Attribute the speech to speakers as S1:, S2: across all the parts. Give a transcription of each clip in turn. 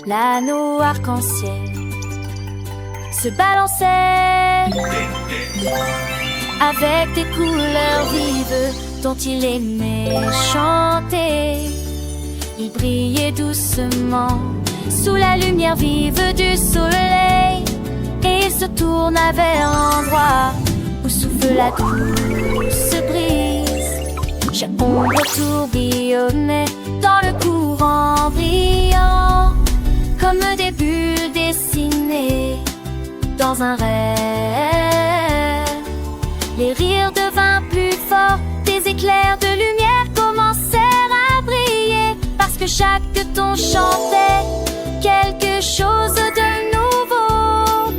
S1: L'anneau arc-en-ciel se balançait avec des couleurs vives dont il aimait chanter. Il brillait doucement sous la lumière vive du soleil, et il se tourna vers l'endroit où souffle la douce brise. Chaque ombre tourbillonnait dans le courant brillant, comme des bulles dessinées dans un rêve. Les rires devinrent plus forts, des éclairs de lumière commencèrent à briller, parce que chaque ton chantait quelque chose de nouveau.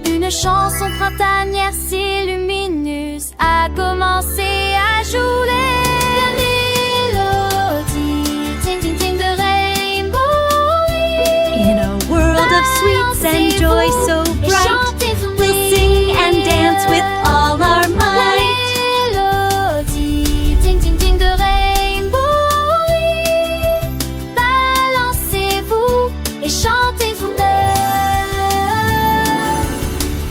S1: Une chanson printanière si lumineuse a commencé à jouer. La mélodie, ting ting ting de Rainbow.
S2: In a world of sweets and joy so bright, we'll sing and dance with all our might.
S1: Mélodie, ting ting ting de Rainbow. Balancez-vous et chantez-vous-le.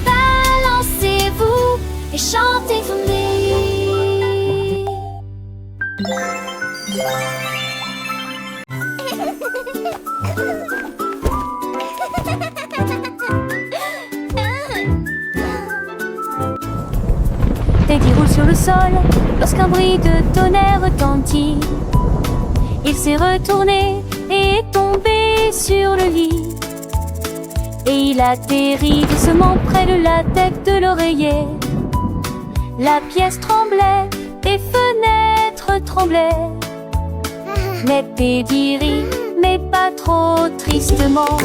S1: Balancez-vous et chantez-vous-le. Teddy roule sur le sol lorsqu'un bruit de tonnerre retentit. Il s'est retourné et est tombé sur le lit. Et il atterrit doucement près de la tête de l'oreiller. La pièce tremblait, les fenêtres tremblaient. Mais Teddy rit, mais pas trop tristement.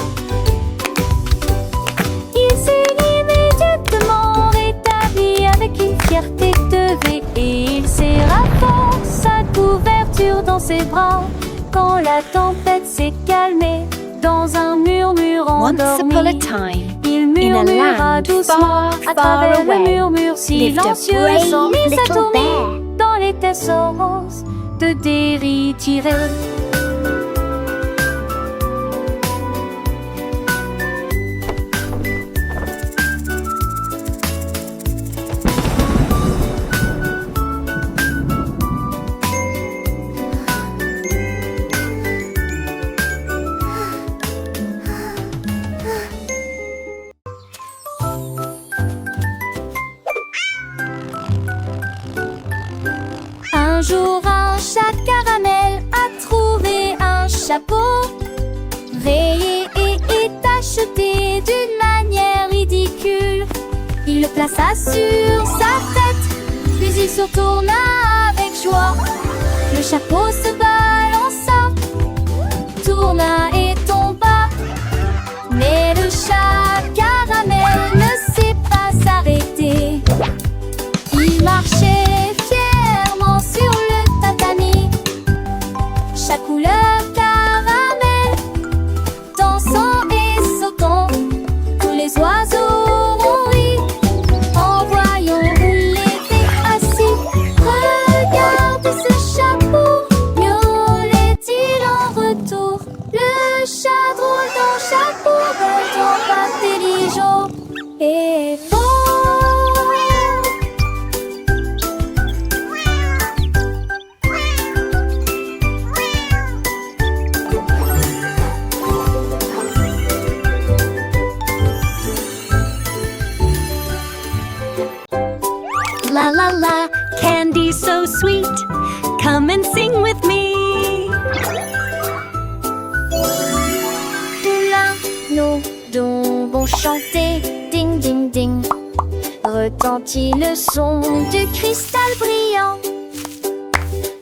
S1: Il s'est immédiatement rétabli avec une fierté de V, et il serra fort sa couverture dans ses bras quand la tempête s'est calmée dans un murmure
S2: Once
S1: endormi.
S2: upon a time,
S1: Il
S2: in a
S1: murmura
S2: land
S1: doucement
S2: far,
S1: à
S2: far
S1: travers
S2: away,
S1: le murmure
S2: lived a
S1: silencieux
S2: brave
S1: sans
S2: little
S1: s'atourner
S2: bear.
S1: dans les tessoros de Derry tirés. Un jour, un chat caramel a trouvé un chapeau rayé et acheté d'une manière ridicule. Il le plaça sur sa tête, puis il se retourna avec joie. Le chapeau se balança, tourna et tomba. Mais le chat caramel ne sait pas s'arrêter. Il marchait fièrement sur le tatami, chaque couleur caramel, dansant et sautant. Tous les oiseaux ont ri en voyant où il était assis. Regardez ce chapeau, miaulait-il en retour. Le chat drôle dans chapeau, trop intelligent et fort.
S2: La la la, candy so sweet, come and sing with me.
S1: L'anneau dont vont chanter ding ding ding, retentit le son du cristal brillant.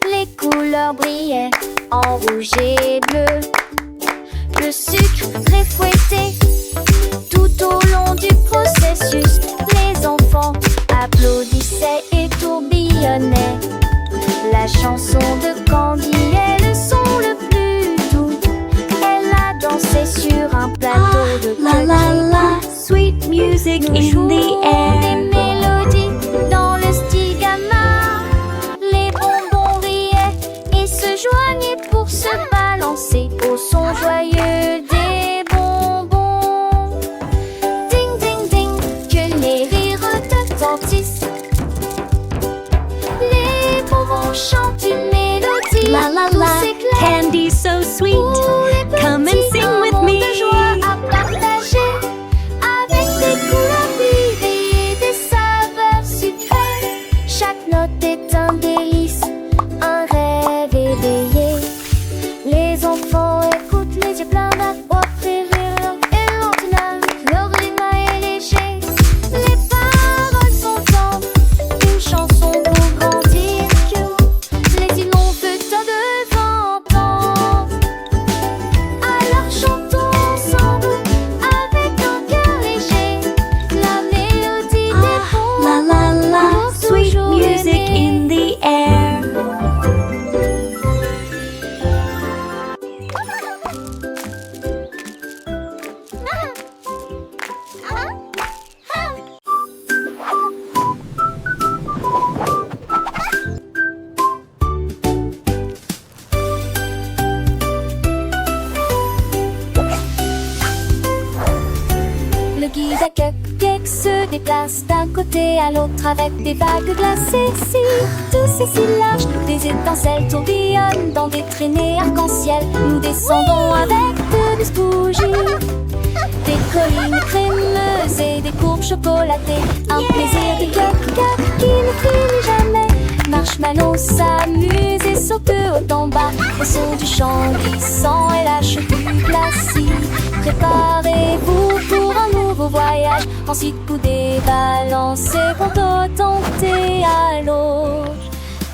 S1: Les couleurs brillaient en rouge et bleu, le sucre réfouetté tout au long du processus. Les enfants applaudissaient et tourbillonnaient. La chanson de Candy est le son le plus doux. Elle a dansé sur un plateau de
S2: La la la, sweet music
S1: Nous
S2: in
S1: jouons
S2: the
S1: des
S2: air.
S1: mélodies dans le style gamin. Les bonbons riaient et se joignaient pour se balancer au son joyeux des bonbons.
S2: La la
S1: tout
S2: la,
S1: s'éclaire.
S2: candy so sweet.
S1: Pour les
S2: Come and
S1: petits
S2: sing with
S1: moments
S2: me.
S1: de joie à partager, avec des couleurs vives et des saveurs sucrées. Chaque note est un délice, un rêve éveillé. Les enfants écoutent les yeux pleins d'amour, préfèrent et lentement. Leur rythme est léger, les paroles sont tendres. Une chanson pour grandir, que les îles ont besoin de entendre. Alors chantons ensemble avec un cœur léger. La mélodie des bons
S2: La la la,
S1: pour
S2: sweet
S1: toujours
S2: music
S1: aimer.
S2: in the air.
S1: Le guide à cupcake se déplace d'un côté à l'autre avec des vagues glacées. Si douces et si larges, des étincelles tourbillonnent dans des traînées arc-en-ciel. Nous descendons avec de douces bougies, des collines crémeuses et des courbes chocolatées. Un plaisir de cupcake qui ne finit jamais. Marshmallow s'amuse et saute haut en bas. Le son du chant glissant et la chute du glacis. Préparez-vous pour un nouveau voyage. Ensuite coudez, balancez pour tenter à l'eau.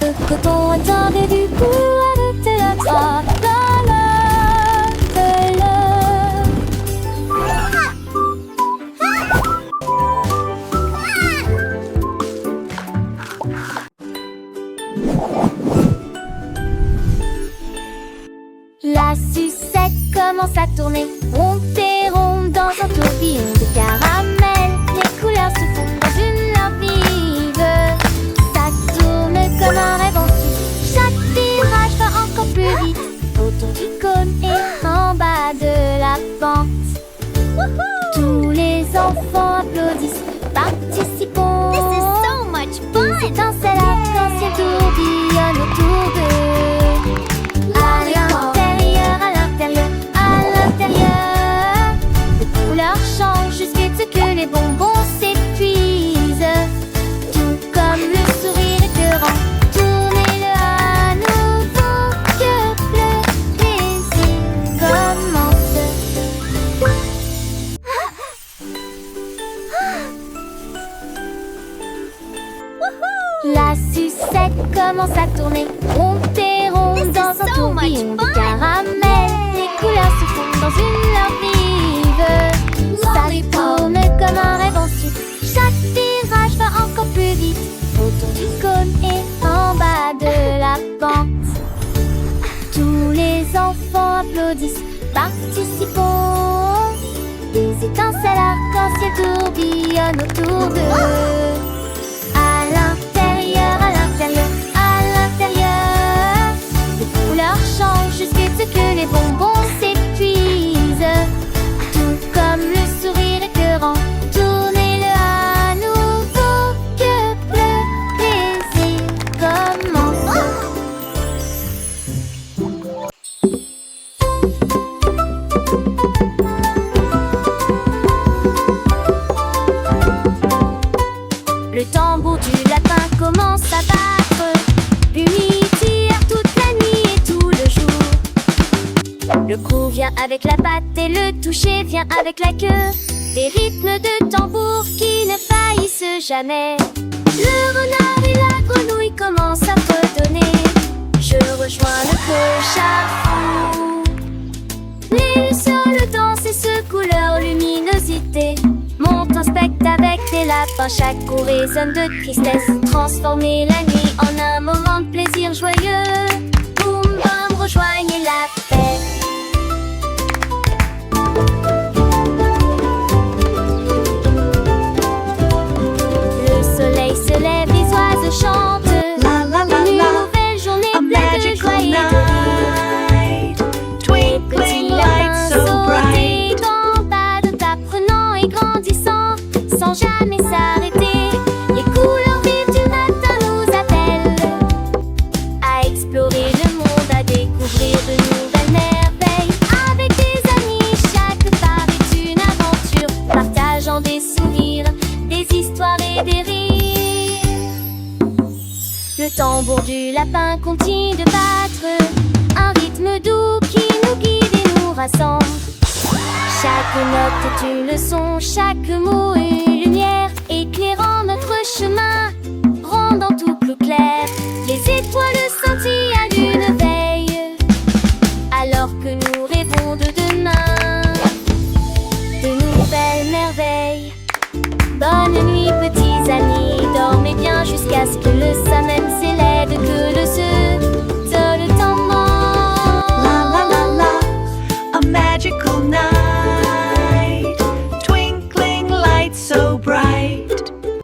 S1: Le coton est un début pour arrêter la trappe. La sucette commence à tourner, monter rond dans un tourbillon de caramel. Les couleurs se fondent dans une lampe vive. Ça tourne comme un rêve en suite. Chaque virage va encore plus vite, autour du cône et en bas de la pente. Tous les enfants applaudissent, participons.
S3: This is so much fun!
S1: Des étincelles arc-en-ciel tourbillonnent autour d'eux. À l'intérieur, à l'intérieur, à l'intérieur, les couleurs changent jusqu'à ce que les bonbons s'épuisent. Tout comme le sourire écœurant, tournez-le à nouveau, que le plaisir commence. La sucette commence à tourner, monter rond
S3: This is
S1: dans un
S3: so much
S1: tourbillon de
S3: fun.
S1: caramel. Les couleurs se fondent dans une lampe vive. Ça tourne comme un rêve ensuite. Chaque virage va encore plus vite, autour du cône et en bas de la pente. Tous les enfants applaudissent, participons. Des étincelles arc-en-ciel tourbillonnent autour d'eux. À l'intérieur, à l'intérieur, à l'intérieur, les couleurs changent jusqu'à ce que les bonbons s'épuisent. Tout comme le sourire écœurant, tournez-le à nouveau, que le plaisir commence. Le tambour du lapin commence à battre. Lui tire toute la nuit et tout le jour. Le crew vient avec la patte et le toucher vient avec la queue. Des rythmes de tambour qui ne faillissent jamais. Le renard et la grenouille commencent à fredonner. Je rejoins le clochard fou. Les lucioles dansent et secouent leur luminosité. Monte un spectacle avec des lapins, chaque coup résonne de tristesse. Transformer la nuit en un moment de plaisir joyeux. Boum bam, rejoignez la fête. Le soleil se lève, les oiseaux chantent.
S2: La la la
S1: Une
S2: la,
S1: nouvelle journée
S2: a
S1: pleine de
S2: magical
S1: joie et de rire.
S2: night. Twinkling lights so bright.
S1: En bas de t'apprenant et grandissant, sans jamais s'arrêter. Les couleurs vives du matin nous appellent à explorer le monde lapins continuent de battre un rythme doux qui nous guide et nous rassemble. Chaque note est une leçon, chaque mot une